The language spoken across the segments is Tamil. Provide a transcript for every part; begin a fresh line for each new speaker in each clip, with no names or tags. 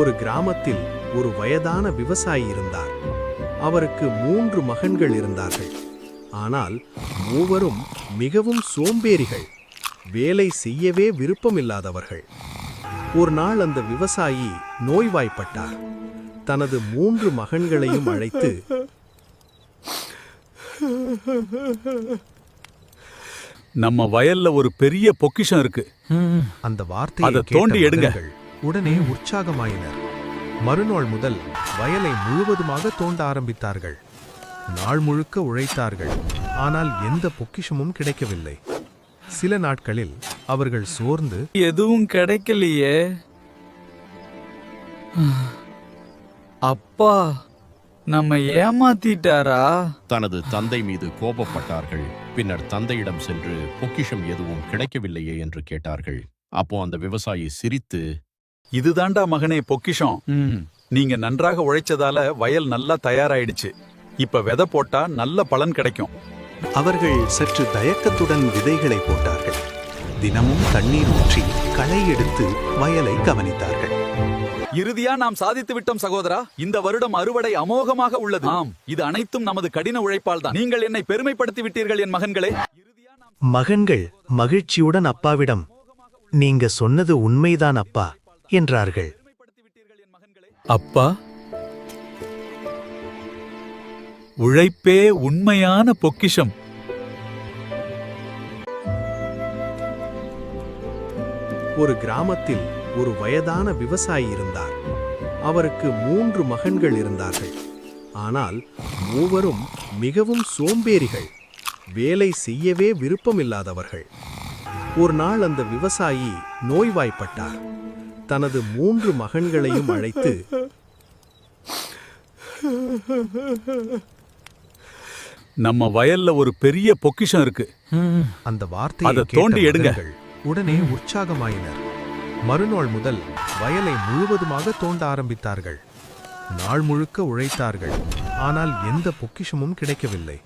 ஒரு கிராமத்தில் ஒரு வயதான விவசாயி இருந்தார். அவருக்கு 3 மகன்கள் இருந்தார்கள். ஆனால் மூவரும் மிகவும் சோம்பேறிகள், வேலை செய்யவே விருப்பமில்லாதவர்கள். ஒரு நாள் அந்த விவசாயி நோய்வாய்ப்பட்டார். தனது 3 மகன்களையும் அழைத்து,
நம்ம வயல்ல ஒரு பெரிய பொக்கிஷம் இருக்கு.
அந்த வார்த்தையை
அதை தோண்டி
கேட்ட
எடுங்க.
மகன்கள் உடனே உற்சாகமாயினர். மறுநாள் முதல் வயலை முழுவதுமாக தோண்ட ஆரம்பித்தார்கள். நாள் முழுக்க உழைத்தார்கள். ஆனால் எந்த பொக்கிஷமும் கிடைக்கவில்லை. சில நாட்களில் அவர்கள் சோர்ந்து,
எதுவும் கிடைக்கலையே. அப்பா நம்ம ஏமாத்திட்டாரா?
தனது தந்தை மீது கோபப்பட்டார்கள். பின்னர் தந்தையிடம் சென்று பொக்கிஷம் எதுவும் கிடைக்கவில்லையே என்று கேட்டார்கள். அப்போ அந்த விவசாயி சிரித்து,
இதுதாண்டா மகனே பொக்கிஷம். நீங்க நன்றாக உழைச்சதால வயல் நல்லா தயாராயிடுச்சு. இப்ப விதை போட்டா நல்ல பலன் கிடைக்கும்.
அவர்கள் சற்று தயக்கத்துடன் விதைகளை போட்டார்கள். தினமும் தண்ணீர் ஊற்றி களை எடுத்து வயலை கவனித்தார்கள்.
இறுதியா நாம் சாதித்து விட்டோம் சகோதரா. இந்த வருடம் அறுவடை அமோகமாக உள்ளது. ஆம், இது அனைத்தும் நமது கடின உழைப்பால் தான். நீங்கள் என்னை பெருமைப்படுத்தி விட்டீர்கள் என் மகன்களே.
மகன்கள் மகிழ்ச்சியுடன் அப்பாவிடம், நீங்க சொன்னது உண்மைதான் அப்பா என்றார்கள்.
அப்பா, உழைப்பே உண்மையான பொக்கிஷம்.
ஒரு கிராமத்தில் ஒரு வயதான விவசாயி இருந்தார். அவருக்கு 3 மகன்கள் இருந்தார்கள். ஆனால் மூவரும் மிகவும் சோம்பேறிகள், வேலை செய்யவே விருப்பமில்லாதவர்கள். ஒரு நாள் அந்த விவசாயி நோய்வாய்ப்பட்டார். தனது 3 மகன்களையும் அழைத்து,
நம்ம வயல்ல ஒரு பெரிய பொக்கிஷம் இருக்கு.
அந்த வார்த்தையை
அதை
கேட்ட
தோண்டி எடுங்க.
மகன்கள் உடனே உற்சாகமாயினர். மறுநாள் முதல் வயலை முழுவதுமாக தோண்ட ஆரம்பித்தார்கள். நாள் முழுக்க உழைத்தார்கள். ஆனால் எந்த பொக்கிஷமும் கிடைக்கவில்லை.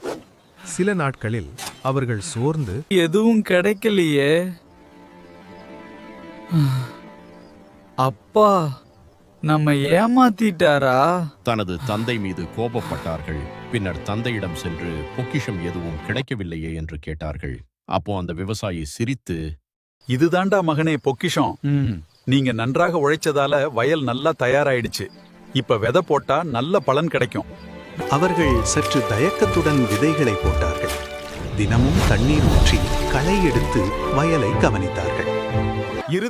சில நாட்களில் அவர்கள் சோர்ந்து,
எதுவும் கிடைக்கலையே. அப்பா நம்ம ஏமாத்திட்டாரா?
தனது தந்தை மீது கோபப்பட்டார்கள். பின்னர் தந்தையிடம் சென்று பொக்கிஷம் எதுவும் கிடைக்கவில்லையே என்று கேட்டார்கள். அப்போ அந்த விவசாயி சிரித்து,
இதுதாண்டா மகனே பொக்கிஷம். நீங்க நன்றாக உழைச்சதால வயல் நல்லா தயாராயிடுச்சு. இப்ப விதை போட்டா நல்ல பலன் கிடைக்கும்.
அவர்கள் சற்று தயக்கத்துடன் விதைகளை போட்டார்கள். தினமும் தண்ணீர் ஊற்றி களை எடுத்து வயலை கவனித்தார்கள்.
இறுதி